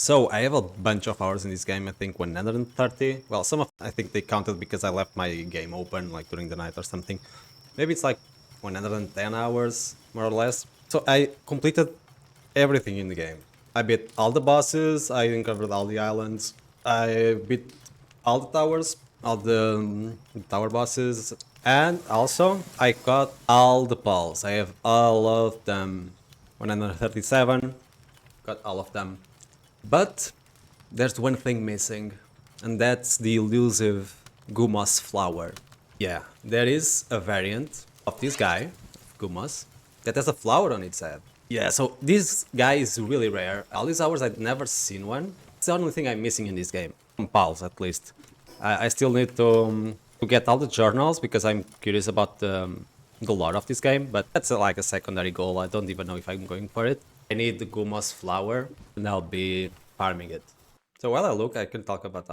So I have a bunch of hours in this game, I think 130. Well, some of I think they counted because I left my game open like during the night or something. Maybe it's like 110 hours, more or less. So I completed everything in the game. I beat all the bosses, I uncovered all the islands, I beat all the towers, all the tower bosses, and also I got all the pals. I have all of them. 137, got all of them. But there's one thing missing, and that's the elusive Gumos flower. Yeah, there is a variant of this guy, Gumos, that has a flower on its head. Yeah, so this guy is really rare. All these hours I've never seen one. It's the only thing I'm missing in this game. From pals, at least. I still need to get all the journals because I'm curious about the lore of this game, but that's like a secondary goal. I don't even know if I'm going for it. I need the Gumos flower, and I'll be farming it. So while I look, I can talk about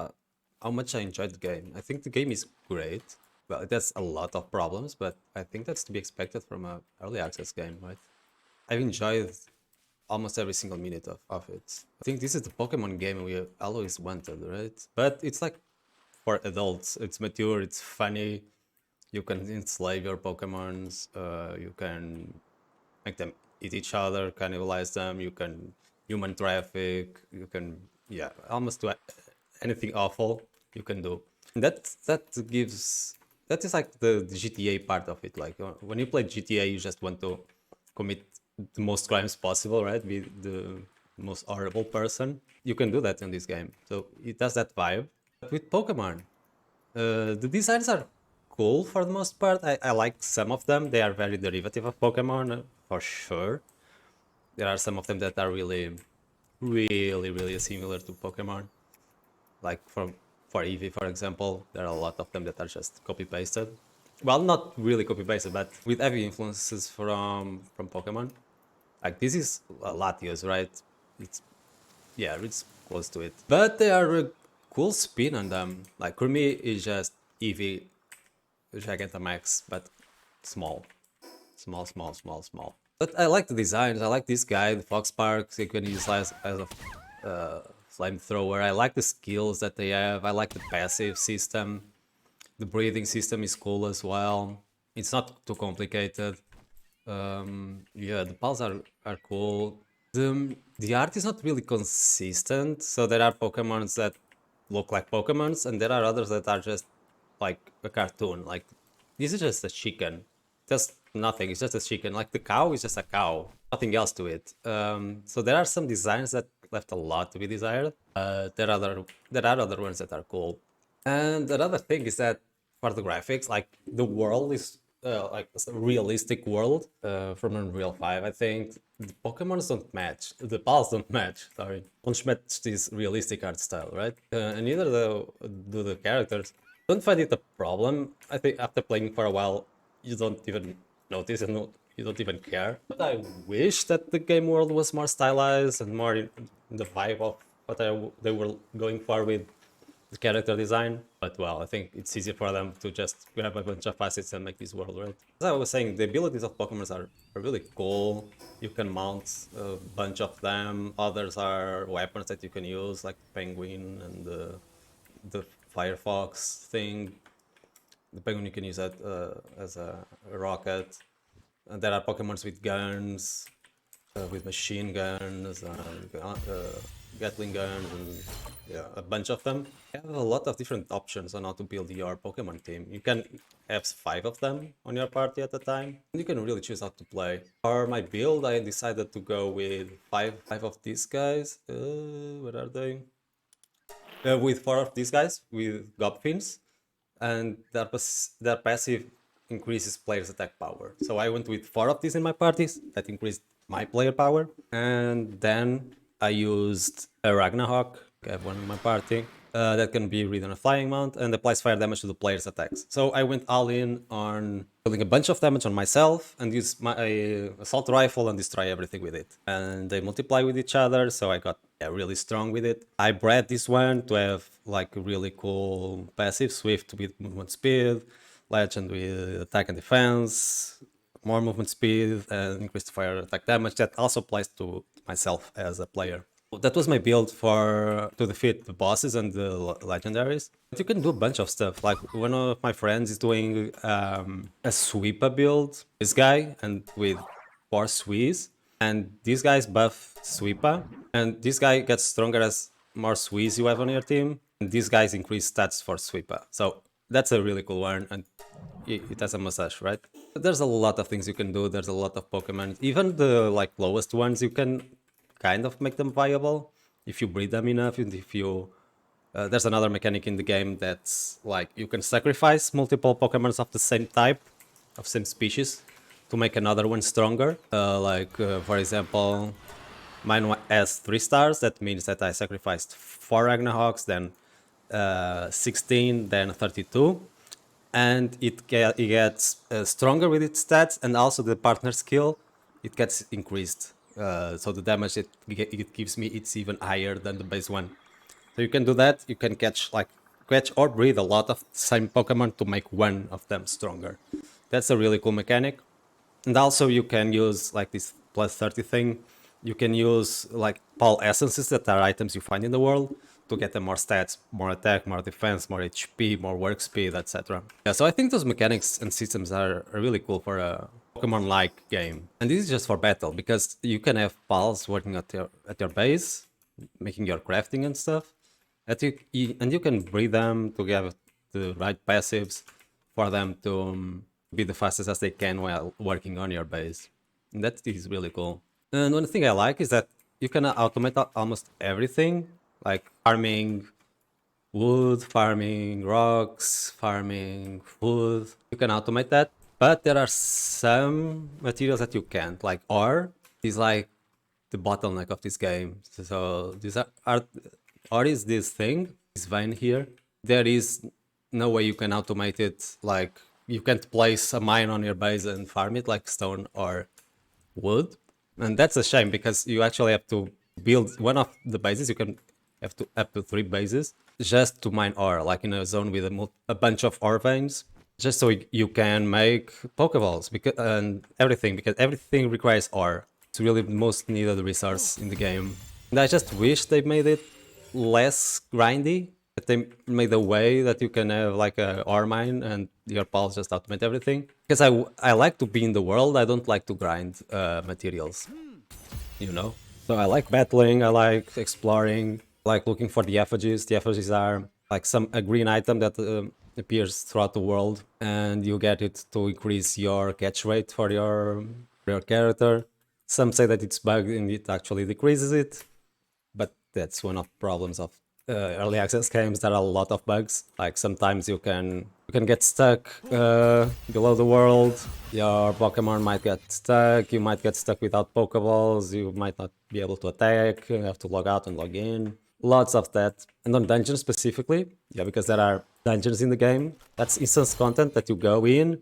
how much I enjoyed the game. I think the game is great. Well, it has a lot of problems, but I think that's to be expected from a early access game, right? I've enjoyed almost every single minute of it. I think this is the Pokemon game we always wanted, right? But it's like for adults. It's mature, it's funny. You can enslave your Pokemons. You can make them eat each other, cannibalize them. You can human traffic. You can, yeah, almost do anything awful you can do. And that is like the GTA part of it. Like when you play GTA, you just want to commit the most crimes possible, right? Be the most horrible person. You can do that in this game. So it has that vibe. But with Pokemon, the designs are cool for the most part. I like some of them. They are very derivative of Pokemon, for sure. There are some of them that are really similar to Pokemon. Like for Eevee, for example, there are a lot of them that are just copy pasted. Well, not really copy pasted, but with heavy influences from Pokemon. Like this is Latios, right? It's yeah, it's close to it. But they are a cool spin on them. Like Kurumi is just Eevee Gigantamax, but small. Small. But I like the designs. I like this guy, the Fox Sparks. You can use as a flamethrower. I like the skills that they have. I like the passive system. The breathing system is cool as well. It's not too complicated. Yeah, the pals are cool. The art is not really consistent. So there are Pokemons that look like Pokemons, and there are others that are just like a cartoon. Like this is just a chicken, just nothing. It's just a chicken. Like the cow is just a cow, nothing else to it. So there are some designs that left a lot to be desired. There are other ones that are cool. And another thing is that for the graphics, like the world is like a realistic world from Unreal 5. I think the Pokemons don't match, the pals don't match. Sorry, don't match this realistic art style, right? And neither do the characters. Don't find it a problem. I think after playing for a while, you don't even notice and you don't even care. But I wish that the game world was more stylized and more in the vibe of what they were going for with the character design. But well, I think it's easy for them to just grab a bunch of assets and make this world, right? As I was saying, the abilities of Pokemon are really cool. You can mount a bunch of them. Others are weapons that you can use, like Penguin and the Firefox thing. The Penguin you can use that as a rocket. And there are Pokemons with guns, with machine guns, Gatling guns, and yeah, a bunch of them. You have a lot of different options on how to build your Pokemon team. You can have 5 of them on your party at a time. You can really choose how to play. For my build, I decided to go with five of these guys. Where are they? With 4 of these guys, with Gobfins, and their passive increases players' attack power. So I went with 4 of these in my parties, that increased my player power, and then I used a Ragnarok, I have one in my party, that can be ridden on a flying mount and applies fire damage to the player's attacks. So I went all in on dealing a bunch of damage on myself and use my assault rifle and destroy everything with it. And they multiply with each other, so I got really strong with it. I bred this one to have like a really cool passive, swift with movement speed, legend with attack and defense, more movement speed, and increased fire attack damage. That also applies to myself as a player. That was my build for to defeat the bosses and the legendaries. But you can do a bunch of stuff. Like one of my friends is doing a sweeper build. This guy and with 4 swees, and these guys buff sweeper, and this guy gets stronger as more swees you have on your team, and these guys increase stats for sweeper. So that's a really cool one, and it has a mustache, right? There's a lot of things you can do. There's a lot of Pokemon. Even the like lowest ones, you can kind of make them viable if you breed them enough. And if you there's another mechanic in the game that's like you can sacrifice multiple Pokemons of the same type, of same species, to make another one stronger. For example, mine has 3 stars. That means that I sacrificed 4 Ragnarhoks, then 16, then 32, and it gets stronger with its stats, and also the partner skill, it gets increased. So the damage it gives me, it's even higher than the base one. So you can do that. You can catch or breed a lot of same Pokemon to make one of them stronger. That's a really cool mechanic. And also you can use like this plus 30 thing. You can use like Pal essences that are items you find in the world to get them more stats, more attack, more defense, more HP, more work speed, etc. Yeah, so I think those mechanics and systems are really cool for a Pokemon-like game. And this is just for battle, because you can have pals working at your base, making your crafting and stuff. And you can breed them to get the right passives for them to be the fastest as they can while working on your base. And that is really cool. And one thing I like is that you can automate almost everything, like farming wood, farming rocks, farming food. You can automate that, but there are some materials that you can't, like ore is like the bottleneck of this game. So these are ore is this thing, this vein here. There is no way you can automate it. Like you can't place a mine on your base and farm it like stone or wood, and that's a shame because you actually have to build one of the bases. You can have to up to 3 bases just to mine ore, like in a zone with a bunch of ore veins, just so you can make Pokeballs and everything, because everything requires ore. It's really the most needed resource in the game. And I just wish they made it less grindy, that they made a way that you can have like a ore mine and your pals just automate everything. Because I like to be in the world, I don't like to grind materials, you know? So I like battling, I like exploring, I like looking for the effigies. The effigies are like a green item that appears throughout the world, and you get it to increase your catch rate for your character. Some say that it's bugged and it actually decreases it, but that's one of the problems of early access games. There are a lot of bugs. Like sometimes you can get stuck below the world. Your Pokemon might get stuck. You might get stuck without Pokeballs. You might not be able to attack. You have to log out and log in. Lots of that. And on dungeons specifically, yeah, because there are dungeons in the game. That's instance content that you go in.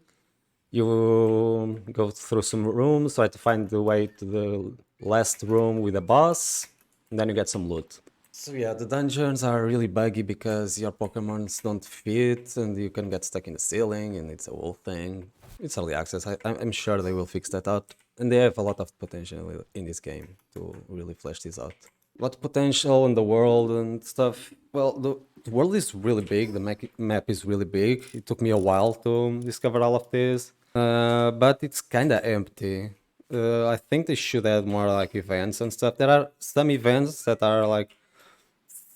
You go through some rooms, try to find the way to the last room with a boss, and then you get some loot. So yeah, the dungeons are really buggy because your Pokemons don't fit and you can get stuck in the ceiling, and it's a whole thing. It's early access. I'm sure they will fix that out. And they have a lot of potential in this game to really flesh this out. A lot of potential in the world and stuff. Well, the world is really big. The map is really big. It took me a while to discover all of this. But it's kind of empty. I think they should add more like events and stuff. There are some events that are like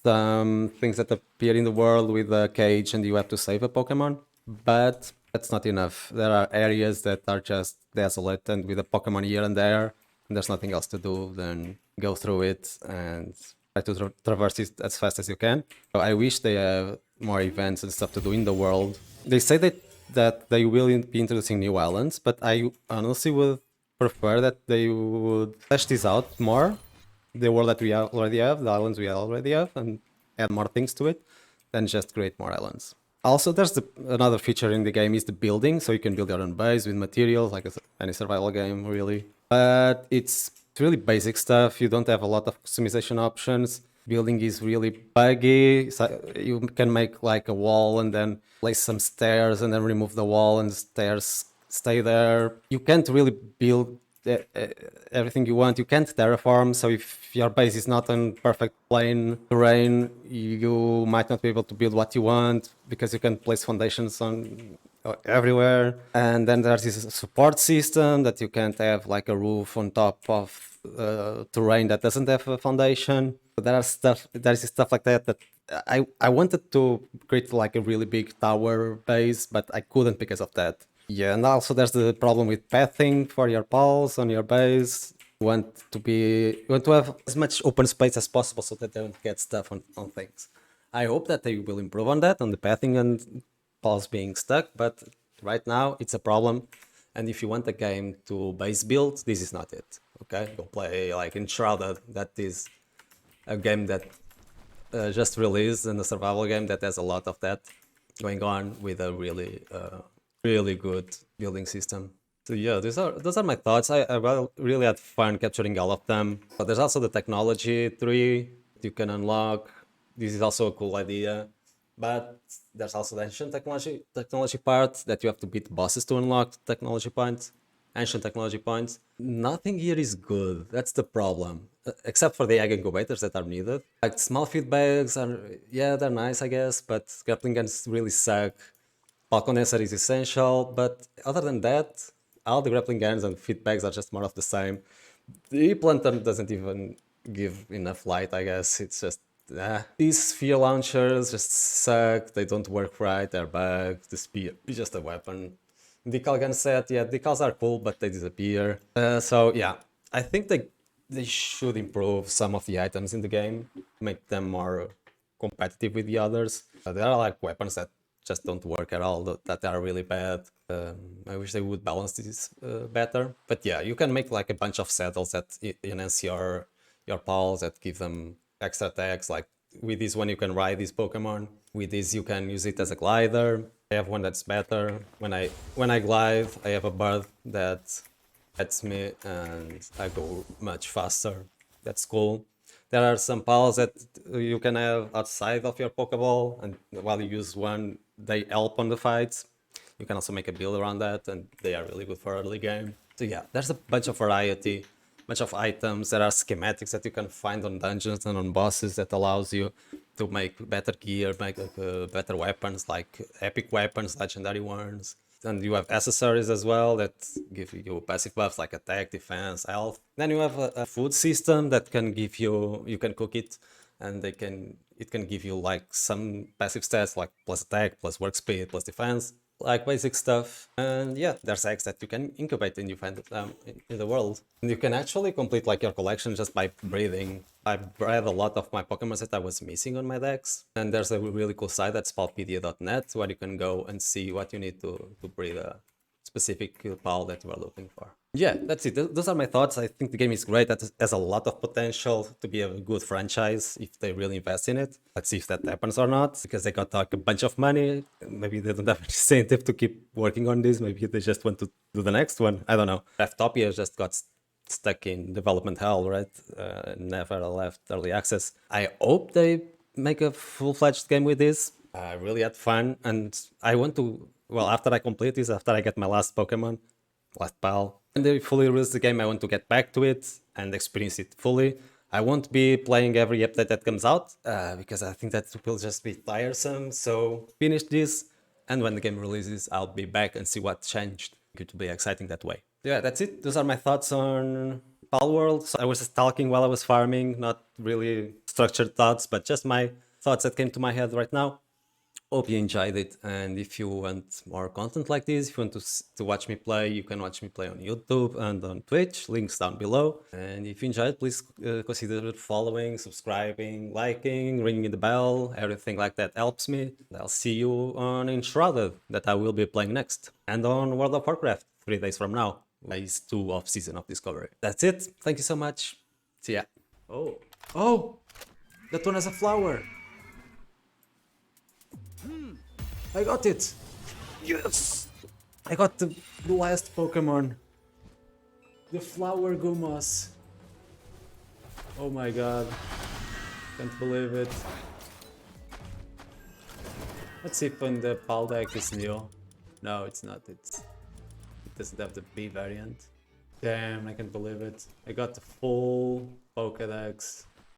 some things that appear in the world with a cage and you have to save a Pokemon, but that's not enough. There are areas that are just desolate and with a Pokemon here and there, and there's nothing else to do than go through it and try to traverse it as fast as you can. So I wish they have more events and stuff to do in the world. They say that they will be introducing new islands, but I honestly would prefer that they would flesh this out more, the world that we already have, the islands we already have, and add more things to it than just create more islands. Also, there's another feature in the game is the building, so you can build your own base with materials, like any survival game, really. But it's really basic stuff. You don't have a lot of customization options. Building is really buggy. So you can make like a wall and then place some stairs and then remove the wall and the stairs stay there. You can't really build everything you want. You can't terraform, so if your base is not on perfect plane terrain, you might not be able to build what you want because you can place foundations on everywhere. And then there's this support system that you can't have like a roof on top of terrain that doesn't have a foundation. But there's stuff like that I wanted to create like a really big tower base, but I couldn't because of that. Yeah, and also there's the problem with pathing for your pals on your base. You want to have as much open space as possible so that they don't get stuff on things. I hope that they will improve on that, on the pathing and pals being stuck, but right now it's a problem. And if you want a game to base build, this is not it. Okay, go play like Enshrouded. That is a game that just released, and a survival game that has a lot of that going on with a really good building system. So yeah, those are my thoughts. Really had fun capturing all of them. But there's also the technology tree you can unlock. This is also a cool idea. But there's also the ancient technology part that you have to beat bosses to unlock technology points. Ancient technology points. Nothing here is good. That's the problem. Except for the egg incubators that are needed. Like small feedbacks are, yeah, they're nice, I guess, but grappling guns really suck. Condenser is essential, but other than that, all the grappling guns and feedbacks are just more of the same. The planter doesn't even give enough light, I guess. It's just these sphere launchers just suck. They don't work right. They're bugged. The spear is just a weapon. Decal gun set, yeah, decals are cool, but they disappear. So yeah, I think they should improve some of the items in the game, make them more competitive with the others. There are like weapons that just don't work at all, that are really bad. I wish they would balance this better. But yeah, you can make like a bunch of saddles that enhance your pals, that give them extra attacks. Like with this one, you can ride this Pokemon. With this, you can use it as a glider. I have one that's better. When I glide, I have a bird that hits me and I go much faster. That's cool. There are some pals that you can have outside of your Pokeball, and while you use one, they help on the fights. You can also make a build around that, and they are really good for early game. So yeah, there's a bunch of variety, bunch of items. There are schematics that you can find on dungeons and on bosses that allows you to make better gear, make better weapons, like epic weapons, legendary ones. And you have accessories as well that give you passive buffs like attack, defense, health. Then you have a food system that can give you can cook it, and it can give you like some passive stats like plus attack, plus work speed, plus defense, like basic stuff. And yeah, there's eggs that you can incubate and you find in the world. And you can actually complete like your collection just by breeding. I bred a lot of my Pokemon that I was missing on my decks. And there's a really cool site that's palpedia.net where you can go and see what you need to breed a specific pal that you are looking for. Yeah, that's it. Those are my thoughts. I think the game is great. It has a lot of potential to be a good franchise if they really invest in it. Let's see if that happens or not, because they got like a bunch of money. Maybe they don't have an incentive to keep working on this. Maybe they just want to do the next one. I don't know. Raftopia just got stuck in development hell, right? Never left early access. I hope they make a full-fledged game with this. I really had fun, and I want to, well, after I complete this, after I get my last Pokemon, last pal, and they fully release the game, I want to get back to it and experience it fully. I won't be playing every update that comes out, because I think that will just be tiresome, so finish this, and when the game releases, I'll be back and see what changed. It will be exciting that way. Yeah, that's it. Those are my thoughts on Palworld. So I was just talking while I was farming, not really structured thoughts, but just my thoughts that came to my head right now. Hope you enjoyed it, and if you want more content like this, if you want to watch me play, you can watch me play on YouTube and on Twitch, links down below. And if you enjoyed, please consider following, subscribing, liking, ringing the bell, everything like that helps me. I'll see you on Enshrouded, that I will be playing next, and on World of Warcraft 3 days from now, phase 2 of Season of Discovery. That's it, thank you so much, see ya. Oh, that one has a flower. I got it! Yes! I got the last Pokemon. The Flower Gumas. Oh my god. Can't believe it. Let's see if when the Paldex is new. No, it's not. It doesn't have the B variant. Damn, I can't believe it. I got the full Pokédex.